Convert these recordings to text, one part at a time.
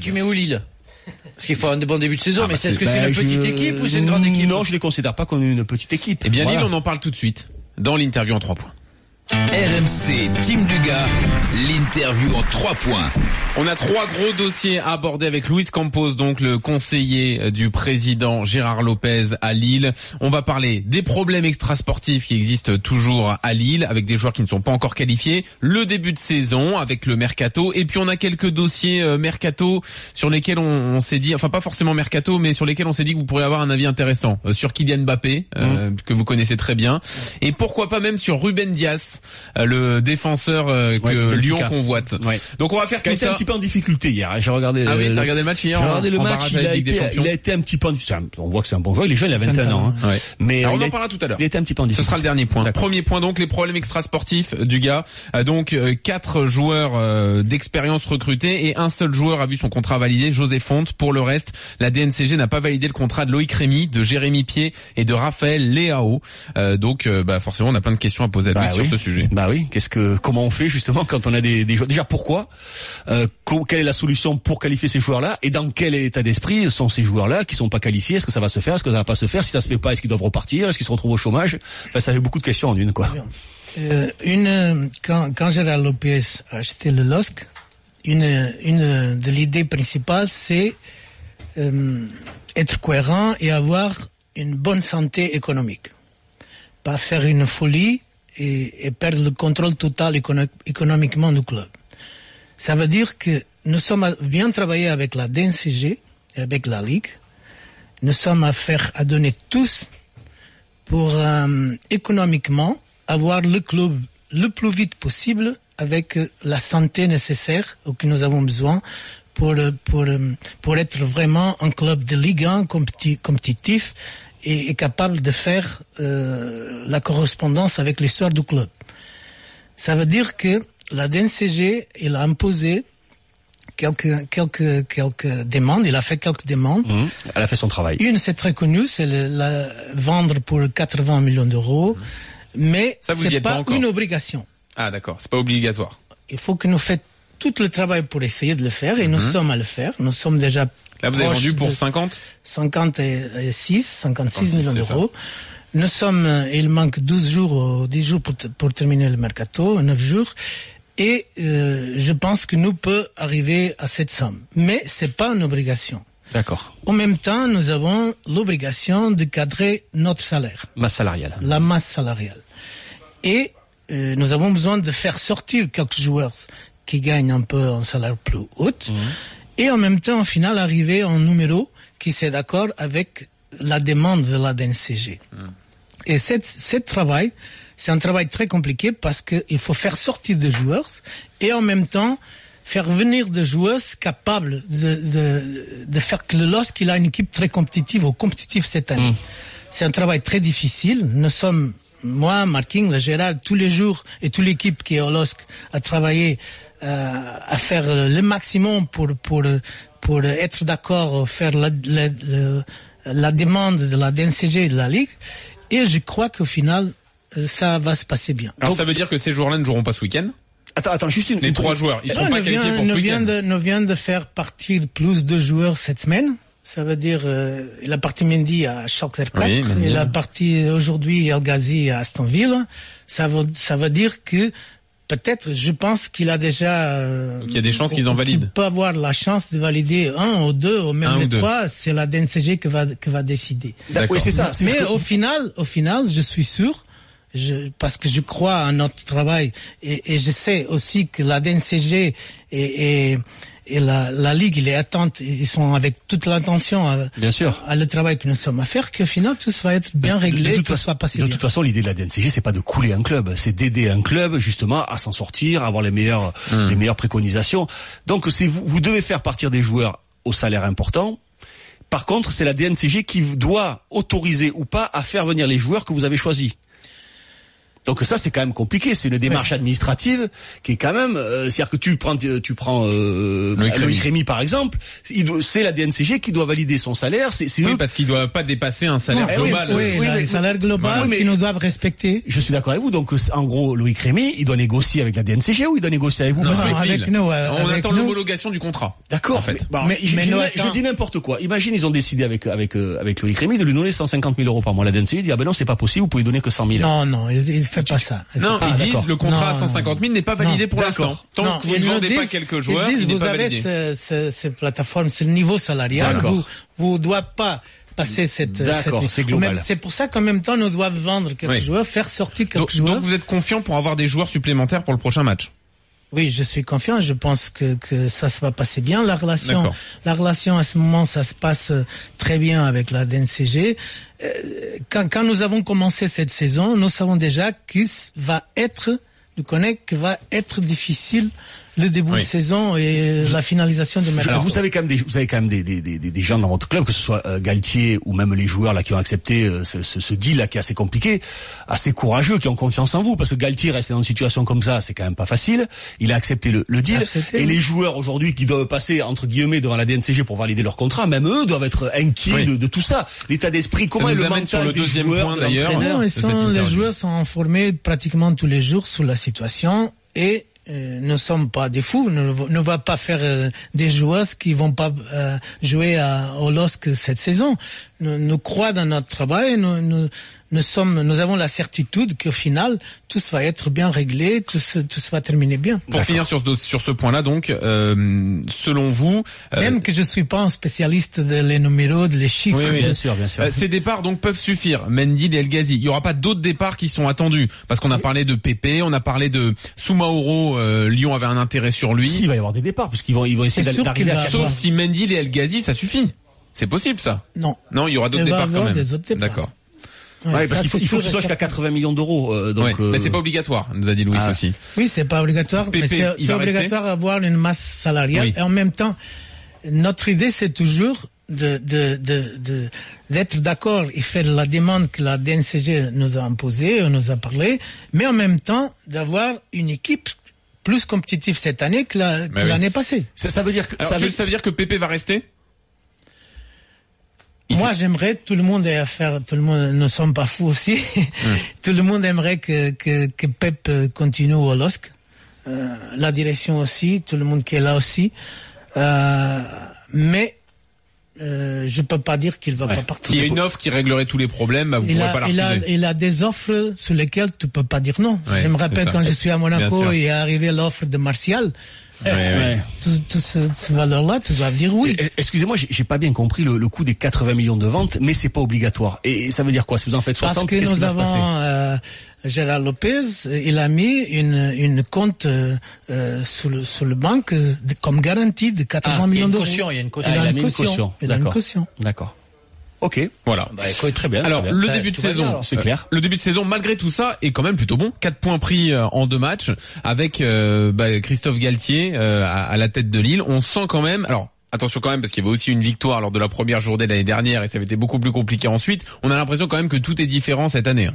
tu mets où Lille? Parce qu'il faut un bon début de saison, mais est-ce que c'est une petite équipe ou c'est une grande équipe? Non, je les considère pas comme une petite équipe. Eh bien, Lille, on en parle tout de suite dans l'interview en 3 points. RMC, Tim Dugas, l'interview en 3 points. On a 3 gros dossiers à aborder avec Luis Campos, donc le conseiller du président Gérard Lopez à Lille. On va parler des problèmes extrasportifs qui existent toujours à Lille, avec des joueurs qui ne sont pas encore qualifiés, le début de saison avec le mercato, et puis on a quelques dossiers mercato sur lesquels on s'est dit, enfin pas forcément mercato, mais sur lesquels on s'est dit que vous pourriez avoir un avis intéressant. Sur Kylian Mbappé, que vous connaissez très bien, et pourquoi pas même sur Ruben Dias, le défenseur que Lyon convoite. Ouais. Donc on va faire tout ça. Un petit peu en difficulté hier. J'ai regardé. Ah oui, t'as regardé le match hier? J'ai regardé le match. Il a été un petit peu. On voit que c'est un bon joueur. Il est jeune, il a 21 ans. Hein. Ouais. Mais alors, on en parlera tout à l'heure. Il a été un petit peu en difficulté. Ce sera le dernier point. D'accord. Premier point, donc les problèmes extrasportifs du gars. Donc 4 joueurs d'expérience recrutés et un seul joueur a vu son contrat validé, José Fonte. Pour le reste, la DNCG n'a pas validé le contrat de Loïc Rémy, de Jérémy Pied et de Raphaël Léao. Donc forcément, on a plein de questions à poser à lui sur ce sujet. Bah oui. Comment on fait justement quand on a des joueurs? Déjà, pourquoi? Quelle est la solution pour qualifier ces joueurs-là? Et dans quel état d'esprit sont ces joueurs-là qui sont pas qualifiés? Est-ce que ça va se faire? Est-ce que ça va pas se faire? Si ça se fait pas, est-ce qu'ils doivent repartir? Est-ce qu'ils se retrouvent au chômage? Enfin, ça fait beaucoup de questions en une, quoi. Quand Gérard Lopez a acheté le LOSC, une de l'idée principale, c'est être cohérent et avoir une bonne santé économique. Pas faire une folie et perdre le contrôle total économiquement du club. Ça veut dire que nous sommes bien travaillé avec la DNCG et avec la Ligue. Nous sommes à donner tous pour économiquement avoir le club le plus vite possible avec la santé nécessaire que nous avons besoin pour être vraiment un club de Ligue 1 compétitif et capable de faire la correspondance avec l'histoire du club. Ça veut dire que la DNCG, il a imposé quelques demandes, il a fait quelques demandes. Elle a fait son travail. Une, c'est très connu, c'est la vendre pour 80 millions d'euros, mais ça, c'est pas une obligation. Ah d'accord, c'est pas obligatoire. Il faut que nous fassions tout le travail pour essayer de le faire, et nous sommes à le faire. Nous sommes déjà là, vous avez vendu pour 56 millions d'euros. Nous sommes, il manque 10 jours pour terminer le mercato, 9 jours. Et je pense que nous peut arriver à cette somme. Mais c'est pas une obligation. D'accord. En même temps, nous avons l'obligation de cadrer notre salaire. Masse salariale. La masse salariale. Et nous avons besoin de faire sortir quelques joueurs qui gagnent un peu un salaire plus haut. Et en même temps, au final, arriver à un numéro qui s'est d'accord avec la demande de la DNCG. Et ce travail, c'est un travail très compliqué parce qu'il faut faire sortir des joueurs et en même temps faire venir des joueurs capables de faire que le LOSC il a une équipe très compétitive ou compétitive cette année. C'est un travail très difficile. Nous sommes, moi, Marking, le Gérard, tous les jours et toute l'équipe qui est au LOSC a travaillé à faire le maximum pour être d'accord, faire la demande de la DNCG et de la Ligue. Et je crois qu'au final, ça va se passer bien. Alors ça veut dire que ces joueurs-là ne joueront pas ce week-end? Attends, juste une... Les 3 joueurs, ils seront pas qualifiés pour ce week-end. Nous vient de faire partir plus de joueurs cette semaine. Ça veut dire, il a parti Mendy à Schalke 04. Oui, il a parti aujourd'hui El Ghazi à Aston Villa. Ça veut dire que peut-être, je pense qu'il a déjà... il y a des chances qu'ils en valident. Il peut avoir la chance de valider 1 ou 2, ou même les 3, c'est la DNCG qui va décider. Oui, c'est ça. Mais au final, je suis sûr, parce que je crois à notre travail, et je sais aussi que la DNCG et la Ligue, ils sont avec toute l'intention bien sûr à le travail que nous sommes à faire, qu'au final tout ça va être bien réglé, tout ça va passer bien. De toute façon, l'idée de la DNCG, c'est pas de couler un club, c'est d'aider un club justement à s'en sortir, à avoir les meilleures préconisations. Donc vous devez faire partir des joueurs au salaire important. Par contre, c'est la DNCG qui doit autoriser ou pas à faire venir les joueurs que vous avez choisis. Donc ça c'est quand même compliqué, c'est une démarche administrative qui est quand même c'est-à-dire que tu prends Loïc Rémy par exemple, c'est la DNCG qui doit valider son salaire, c'est oui eux parce qu'il doit pas dépasser un salaire global. Oui, un salaire global qu'ils nous doivent respecter. Je suis d'accord avec vous, donc en gros Loïc Rémy, il doit négocier avec la DNCG ou il doit négocier avec vous? Non, avec nous, on avec attend l'homologation du contrat. D'accord, en fait. Mais je dis n'importe quoi. Imagine ils ont décidé avec Loïc Rémy de lui donner 150 000 euros par mois. La DNCG dit non, c'est pas possible, vous pouvez donner que 100 000. Non, il fait pas ça. Non, ils disent le contrat à 150 000 n'est pas validé pour l'instant. Tant que vous ne vendez pas quelques joueurs, il n'est pas validé. Vous avez ces plateformes, ce niveau salarial, vous ne doivez pas passer cette... D'accord, c'est global. C'est pour ça qu'en même temps, nous devons vendre quelques joueurs, faire sortir quelques joueurs. Donc vous êtes confiant pour avoir des joueurs supplémentaires pour le prochain match? Oui, je suis confiant. Je pense que ça se va passer bien. La relation à ce moment, ça se passe très bien avec la DNCG. Quand nous avons commencé cette saison, nous savons déjà que va être difficile le début de saison et la finalisation de match. Vous avez quand même des gens dans votre club, que ce soit Galtier ou même les joueurs là qui ont accepté ce deal là qui est assez compliqué, assez courageux, qui ont confiance en vous, parce que Galtier rester dans une situation comme ça, c'est quand même pas facile. Il a accepté le deal et les joueurs aujourd'hui qui doivent passer entre guillemets devant la DNCG pour valider leur contrat, même eux doivent être inquiets de tout ça. L'état d'esprit, comment est le mental sur le des deuxième joueurs, point d'ailleurs. Les joueurs sont informés pratiquement tous les jours sur la situation et ne sommes pas des fous, ne va pas faire des joueurs qui vont pas jouer au LOSC cette saison. Nous croyons dans notre travail, nous avons la certitude qu'au final tout va être bien réglé, tout va terminer bien. Pour finir sur ce point-là, donc, selon vous, même que je suis pas un spécialiste les numéros, les chiffres. Oui, bien sûr. Ces départs donc peuvent suffire. Mendy et El Ghazi. Il y aura pas d'autres départs qui sont attendus parce qu'on a parlé de Pépé, on a parlé de Soumaoro. Lyon avait un intérêt sur lui. Si, il va y avoir des départs parce qu'ils vont essayer d'arriver à. Sauf si Mendy et El Ghazi, ça suffit. C'est possible ça? Non, il y aura d'autres départs quand même. D'accord. Ouais, parce qu'il faut qu'il soit jusqu'à 80 millions d'euros. Mais c'est pas obligatoire, nous a dit Louis aussi. Oui, c'est pas obligatoire, mais c'est obligatoire d'avoir une masse salariale. Et en même temps, notre idée, c'est toujours d'être d'accord et faire la demande que la DNCG nous a imposée, nous a parlé, mais en même temps, d'avoir une équipe plus compétitive cette année que l'année passée. Ça veut dire que, ça veut dire que Pépé va rester? Moi, j'aimerais, tout le monde ne sommes pas fous aussi. Tout le monde aimerait que Pep continue au LOSC. La direction aussi, tout le monde qui est là aussi. Mais, je peux pas dire qu'il va pas partir. S'il y a une offre qui réglerait tous les problèmes, vous ne pourrez pas la refuser. Il a des offres sur lesquelles tu peux pas dire non. Je me rappelle quand je suis à Monaco et est arrivé l'offre de Martial. Tout ce valeur-là, tu dois dire oui. Excusez-moi, j'ai pas bien compris le coût des 80 millions de ventes, mais c'est pas obligatoire. Et ça veut dire quoi? Si vous en faites 60, qu'est-ce qui va se passer? Gérard Lopez, il a mis une compte sur le banque comme garantie de 80 millions d'euros. Il y a une caution. Il a une caution. D'accord. Ok, voilà. Très bien. Alors, le début de saison, c'est clair. Le début de saison, malgré tout ça, est quand même plutôt bon. 4 points pris en 2 matchs avec Christophe Galtier à la tête de Lille. On sent quand même. Alors, attention quand même parce qu'il y avait aussi une victoire lors de la première journée de l'année dernière et ça avait été beaucoup plus compliqué ensuite. On a l'impression quand même que tout est différent cette année.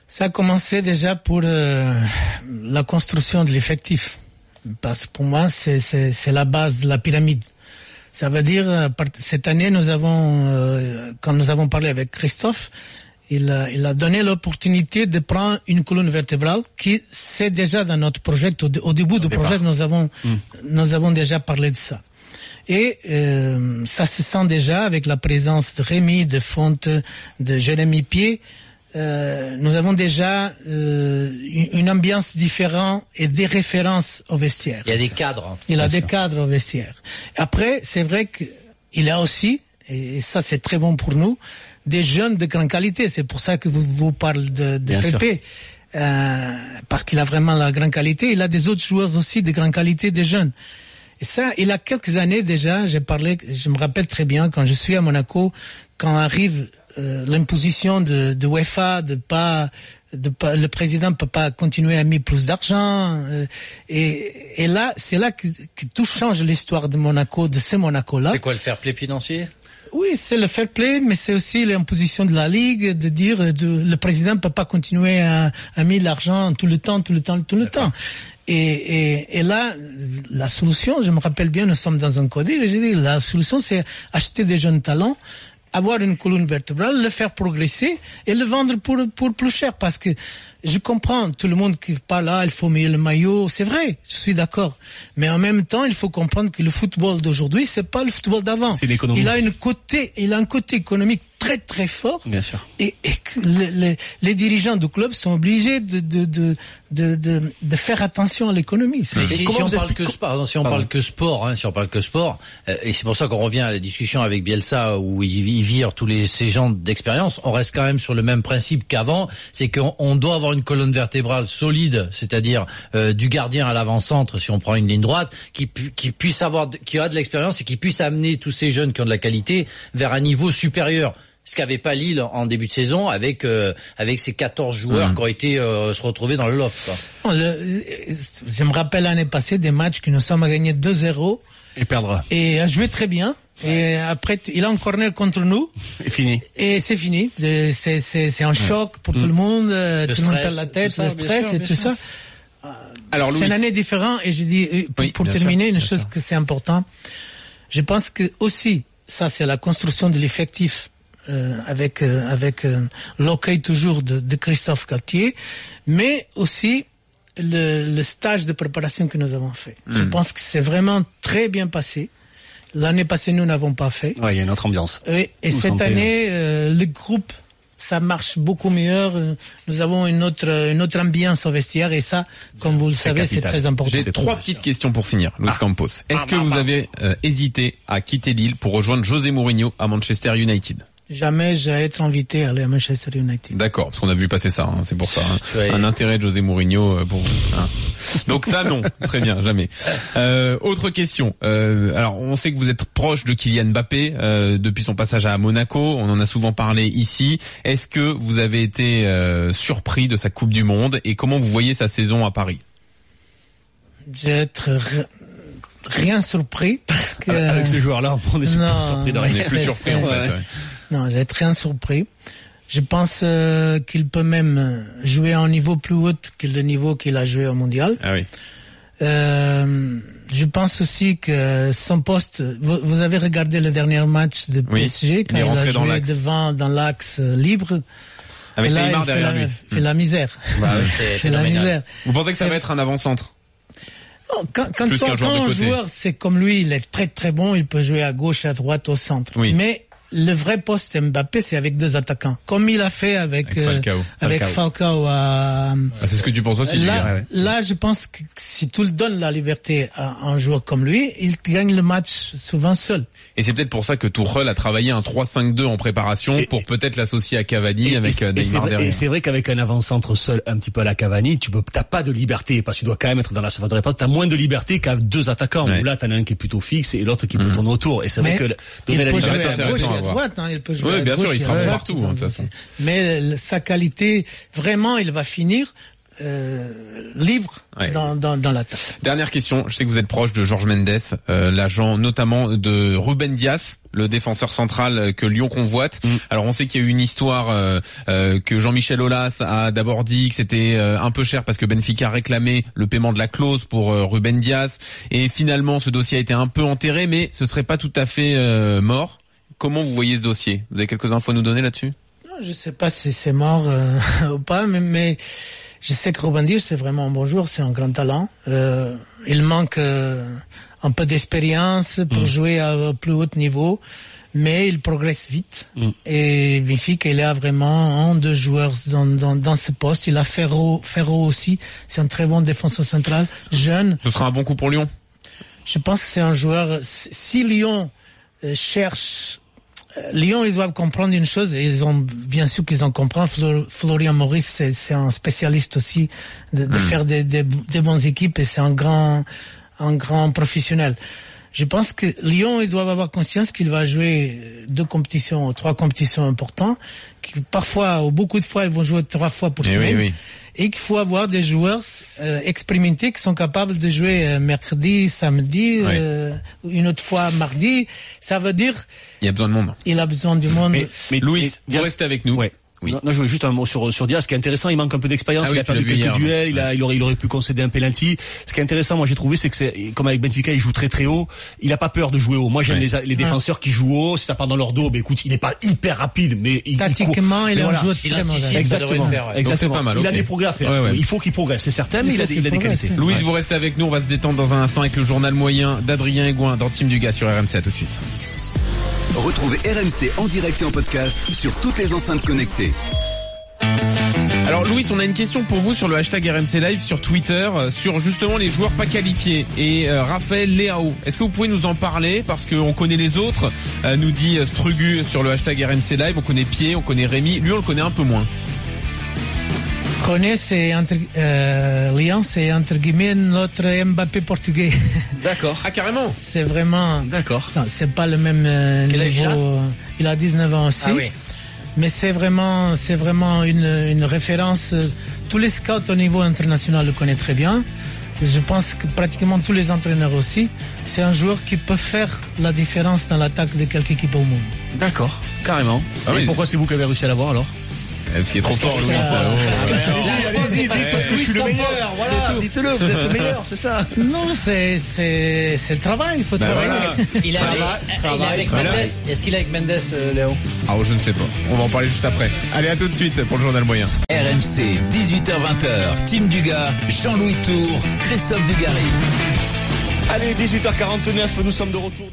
Ça a commencé déjà pour la construction de l'effectif. Parce que pour moi, c'est la base de la pyramide. Ça veut dire, cette année, quand nous avons parlé avec Christophe, il a donné l'opportunité de prendre une colonne vertébrale qui, c'est déjà dans notre projet, au début du projet, nous avons déjà parlé de ça. Et, ça se sent déjà avec la présence de Rémy, de Fonte, de Jérémy Pied. Nous avons déjà une ambiance différente et des références au vestiaire. Il y a des cadres. Il a des cadres au vestiaire. Après, c'est vrai qu'il a aussi, et ça c'est très bon pour nous, des jeunes de grande qualité. C'est pour ça que vous parlez de Pépé. Parce qu'il a vraiment la grande qualité. Il a des autres joueurs aussi de grande qualité, des jeunes. Et ça, il a quelques années déjà, je me rappelle très bien quand je suis à Monaco, quand arrive l'imposition de UEFA le président peut pas continuer à mettre plus d'argent et là c'est là que tout change l'histoire de Monaco, de ces Monaco là. C'est quoi le fair play financier? Oui, c'est le fair play, mais c'est aussi l'imposition de la Ligue de dire le président ne peut pas continuer à mettre l'argent tout le temps. Et là, la solution, je me rappelle bien, nous sommes dans un codé, j'ai dit, la solution, c'est acheter des jeunes talents, avoir une colonne vertébrale, le faire progresser et le vendre pour plus cher, parce que je comprends tout le monde qui parle là, il faut mettre le maillot, c'est vrai, je suis d'accord. Mais en même temps, il faut comprendre que le football d'aujourd'hui, c'est pas le football d'avant. C'est l'économie. Il a un côté économique très très fort. Bien sûr. Et que les dirigeants du club sont obligés de faire attention à l'économie. Mais si on parle que sport, si on parle que sport, et c'est pour ça qu'on revient à la discussion avec Bielsa où il vire tous ces gens d'expérience, on reste quand même sur le même principe qu'avant, c'est qu'on doit avoir une colonne vertébrale solide, c'est-à-dire du gardien à l'avant-centre, si on prend une ligne droite, qui puisse avoir, qui a de l'expérience et qui puisse amener tous ces jeunes qui ont de la qualité vers un niveau supérieur. Ce qu'avait pas Lille en début de saison avec ces 14 joueurs qui ont été se retrouver dans le loft, quoi. Je me rappelle l'année passée des matchs que nous sommes à gagner 2-0 et perdre. Et a joué très bien. Et après, il a un corner contre nous. Et fini. Et c'est fini. C'est un choc pour tout le monde. Tout le monde perd la tête, le stress et tout ça. Alors, c'est une année différente. Et j'ai dit, pour terminer, une chose que c'est important. Je pense que aussi, ça, c'est la construction de l'effectif. Avec l'accueil toujours de Christophe Galtier, mais aussi le stage de préparation que nous avons fait. Je pense que c'est vraiment très bien passé. L'année passée, nous n'avons pas fait. Ouais, il y a une autre ambiance. Oui, et cette année, le groupe, ça marche beaucoup mieux. Nous avons une autre ambiance au vestiaire et ça, comme vous le savez, c'est très important. J'ai 3 petites questions pour finir, Luis Campos. Est-ce que vous avez hésité à quitter Lille pour rejoindre José Mourinho à Manchester United? Jamais je vais être invité à aller à Manchester United. D'accord, parce qu'on a vu passer ça, c'est pour ça. Un intérêt de José Mourinho pour vous. Donc ça, non, très bien, jamais. Autre question. Alors, on sait que vous êtes proche de Kylian Mbappé depuis son passage à Monaco. On en a souvent parlé ici. Est-ce que vous avez été surpris de sa Coupe du Monde et comment vous voyez sa saison à Paris? J'ai être rien surpris parce que avec ce joueur-là, on est surpris de rien. On est plus surpris en fait. Ouais. Non, j'ai été rien surpris. Je pense qu'il peut même jouer à un niveau plus haut que le niveau qu'il a joué au mondial. Ah oui. Je pense aussi que son poste. Vous avez regardé le dernier match de PSG quand il a joué devant dans l'axe libre. Avec Neymar derrière lui. Fait la misère. Bah, c'est la misère. Vous pensez que ça va être un avant-centre? Quand un joueur, c'est comme lui, il est très très bon, il peut jouer à gauche, à droite, au centre. Oui. Mais le vrai poste Mbappé, c'est avec 2 attaquants. Comme il a fait avec Falcao c'est ce que tu penses aussi, là, je pense que si tu le donnes la liberté à un joueur comme lui, il gagne le match souvent seul. Et c'est peut-être pour ça que Tuchel a travaillé un 3-5-2 en préparation pour peut-être l'associer à Cavani avec Neymar derrière. Et c'est vrai qu'avec un avant-centre seul, un petit peu à la Cavani, t'as pas de liberté, parce que tu dois quand même être dans la surface de réponse. T'as moins de liberté qu'à 2 attaquants. Où là, t'en as un qui est plutôt fixe et l'autre qui peut tourner autour. Et c'est vrai que donner la liberté à gauche et à droite, il peut jouer à bien gauche, sûr, il sera partout, de toute façon. Mais sa qualité, vraiment, il va finir libre dans l'attaque. Dernière question, je sais que vous êtes proche de Jorge Mendes, l'agent notamment de Ruben Dias, le défenseur central que Lyon convoite. Alors on sait qu'il y a eu une histoire que Jean-Michel Aulas a d'abord dit que c'était un peu cher parce que Benfica réclamait le paiement de la clause pour Ruben Dias, et finalement ce dossier a été un peu enterré, mais ce serait pas tout à fait mort. Comment vous voyez ce dossier? Vous avez quelques infos à nous donner là-dessus? Non, je sais pas si c'est mort ou pas, mais je sais que Ruben Dias c'est vraiment un bon joueur, c'est un grand talent. Il manque un peu d'expérience pour jouer à plus haut niveau, mais il progresse vite. Et Benfica, il a vraiment un de joueurs dans ce poste. Il a Ferro aussi, c'est un très bon défenseur central, jeune. Ce sera un bon coup pour Lyon? Je pense que c'est un joueur. Si Lyon cherche. Lyon, ils doivent comprendre une chose, et bien sûr qu'ils en comprennent. Florian Maurice, c'est un spécialiste aussi de faire des bonnes équipes, et c'est un grand professionnel. Je pense que Lyon, ils doivent avoir conscience qu'il va jouer 3 compétitions importantes, parfois, ou beaucoup de fois, ils vont jouer 3 fois pour semaine. Oui. Et qu'il faut avoir des joueurs expérimentés qui sont capables de jouer mercredi, samedi, une autre fois mardi. Ça veut dire... Il y a besoin de monde. Il a besoin du monde. Mais Louis, vous restez avec nous. Ouais. Oui. Non, je voulais juste un mot sur Diaz. Ce qui est intéressant, il manque un peu d'expérience. Il a perdu quelques duels. Il aurait pu concéder un penalty. Ce qui est intéressant, moi, j'ai trouvé, c'est que comme avec Benfica, il joue très très haut. Il a pas peur de jouer haut. Moi, j'aime les défenseurs qui jouent haut. Si ça part dans leur dos, écoute, il n'est pas hyper rapide, mais tactiquement, il est un joueur très mauvais. Exactement. C'est pas mal. Il a des progrès à faire. Il faut qu'il progresse, c'est certain, mais il a des qualités. Louise, vous restez avec nous. On va se détendre dans un instant avec le journal moyen d'Adrien Aigouin dans Team Dugas sur RMC. À tout de suite. Retrouvez RMC en direct et en podcast sur toutes les enceintes connectées. Alors Louis, on a une question pour vous sur le hashtag RMC Live sur Twitter, sur justement les joueurs pas qualifiés et Raphaël Leao. Est-ce que vous pouvez nous en parler parce qu'on connaît les autres, nous dit Strugu sur le hashtag RMC Live, on connaît Pied, on connaît Rémi, lui on le connaît un peu moins. Lyon, c'est entre guillemets notre Mbappé portugais. D'accord. Ah carrément. C'est vraiment. D'accord. C'est pas le même niveau. Il a 19 ans aussi. Ah oui. Mais c'est vraiment une référence. Tous les scouts au niveau international le connaissent très bien. Je pense que pratiquement tous les entraîneurs aussi. C'est un joueur qui peut faire la différence dans l'attaque de quelque équipe au monde. D'accord, carrément. Ah oui. Pourquoi c'est vous qui avez réussi à l'avoir alors? Ce qui est trop fort, Louis. Allez-y, parce que je suis le meilleur. Voilà, dites-le, vous êtes le meilleur, c'est ça. Non, c'est le travail, il faut travailler. Il est avec Mendes. Est-ce qu'il est avec Mendes, Léo? Ah, je ne sais pas. On va en parler juste après. Allez, à tout de suite pour le journal moyen. RMC, 18h-20h, Team Dugas, Jean-Louis Tour, Christophe Dugarry. Allez, 18h49, nous sommes de retour.